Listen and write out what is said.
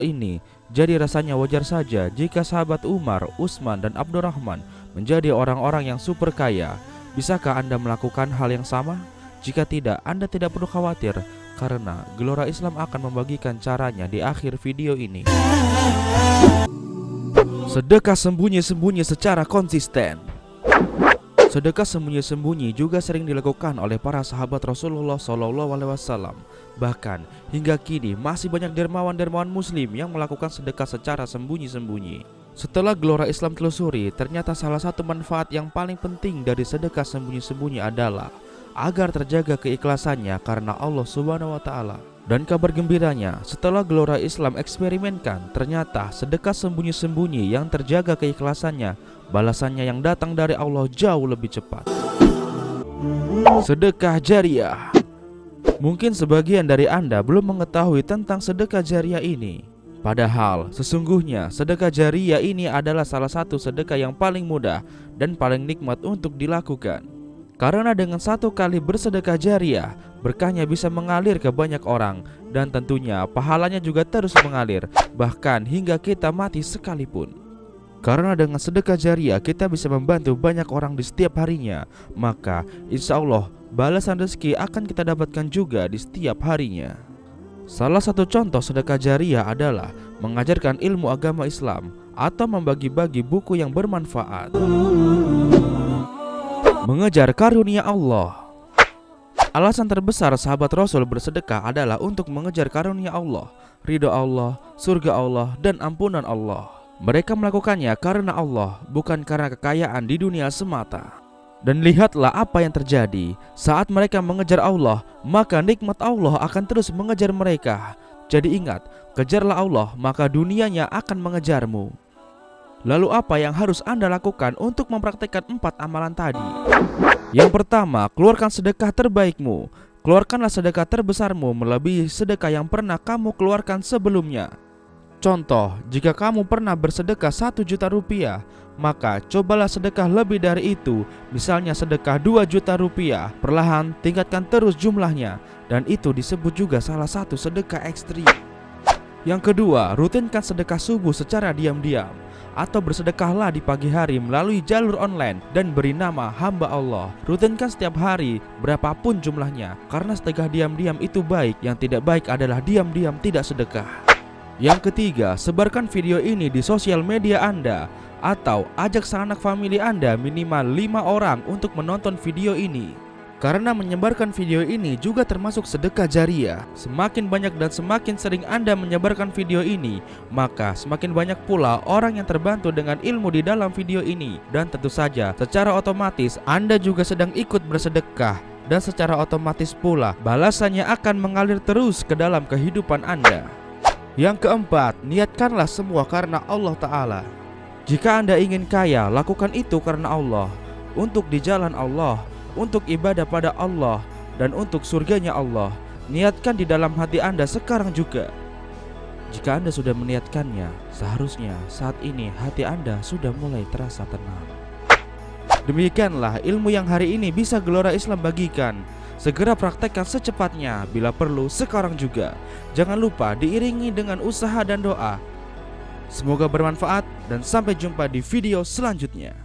ini, jadi rasanya wajar saja jika sahabat Umar, Utsman, dan Abdurrahman menjadi orang-orang yang super kaya. Bisakah Anda melakukan hal yang sama? Jika tidak, Anda tidak perlu khawatir, karena Gelora Islam akan membagikan caranya di akhir video ini. Sedekah sembunyi-sembunyi secara konsisten. Sedekah sembunyi-sembunyi juga sering dilakukan oleh para sahabat Rasulullah SAW. Bahkan hingga kini masih banyak dermawan-dermawan muslim yang melakukan sedekah secara sembunyi-sembunyi. Setelah Gelora Islam telusuri, ternyata salah satu manfaat yang paling penting dari sedekah sembunyi-sembunyi adalah agar terjaga keikhlasannya karena Allah Subhanahu wa Ta'ala. Dan kabar gembiranya, setelah Gelora Islam eksperimenkan, ternyata sedekah sembunyi-sembunyi yang terjaga keikhlasannya, balasannya yang datang dari Allah jauh lebih cepat. Sedekah jariah. Mungkin sebagian dari Anda belum mengetahui tentang sedekah jariah ini. Padahal sesungguhnya sedekah jariah ini adalah salah satu sedekah yang paling mudah dan paling nikmat untuk dilakukan. Karena dengan satu kali bersedekah jariah, berkahnya bisa mengalir ke banyak orang, dan tentunya pahalanya juga terus mengalir, bahkan hingga kita mati sekalipun. Karena dengan sedekah jariah kita bisa membantu banyak orang di setiap harinya, maka insya Allah balasan rezeki akan kita dapatkan juga di setiap harinya. Salah satu contoh sedekah jariah adalah mengajarkan ilmu agama Islam atau membagi-bagi buku yang bermanfaat. Mengejar karunia Allah. Alasan terbesar sahabat Rasul bersedekah adalah untuk mengejar karunia Allah, ridho Allah, surga Allah, dan ampunan Allah. Mereka melakukannya karena Allah, bukan karena kekayaan di dunia semata. Dan lihatlah apa yang terjadi. Saat mereka mengejar Allah, maka nikmat Allah akan terus mengejar mereka. Jadi ingat, kejarlah Allah, maka dunianya akan mengejarmu. Lalu apa yang harus Anda lakukan untuk mempraktikkan 4 amalan tadi? Yang pertama, keluarkan sedekah terbaikmu. Keluarkanlah sedekah terbesarmu melebihi sedekah yang pernah kamu keluarkan sebelumnya. Contoh, jika kamu pernah bersedekah 1 juta rupiah, maka cobalah sedekah lebih dari itu. Misalnya sedekah 2 juta rupiah. Perlahan tingkatkan terus jumlahnya, dan itu disebut juga salah satu sedekah ekstrim. Yang kedua, rutinkan sedekah subuh secara diam-diam, atau bersedekahlah di pagi hari melalui jalur online dan beri nama hamba Allah. Rutinkan setiap hari berapapun jumlahnya, karena sedekah diam-diam itu baik. Yang tidak baik adalah diam-diam tidak sedekah. Yang ketiga, sebarkan video ini di sosial media Anda, atau ajak sanak famili Anda minimal 5 orang untuk menonton video ini. Karena menyebarkan video ini juga termasuk sedekah jariah. Semakin banyak dan semakin sering Anda menyebarkan video ini, maka semakin banyak pula orang yang terbantu dengan ilmu di dalam video ini. Dan tentu saja secara otomatis Anda juga sedang ikut bersedekah, dan secara otomatis pula balasannya akan mengalir terus ke dalam kehidupan Anda. Yang keempat, niatkanlah semua karena Allah Ta'ala. Jika Anda ingin kaya, lakukan itu karena Allah, untuk di jalan Allah, untuk ibadah pada Allah, dan untuk surganya Allah. Niatkan di dalam hati Anda sekarang juga. Jika Anda sudah meniatkannya, seharusnya saat ini hati Anda sudah mulai terasa tenang. Demikianlah ilmu yang hari ini bisa Gelora Islam bagikan. Segera praktekkan secepatnya, bila perlu sekarang juga. Jangan lupa diiringi dengan usaha dan doa. Semoga bermanfaat, dan sampai jumpa di video selanjutnya.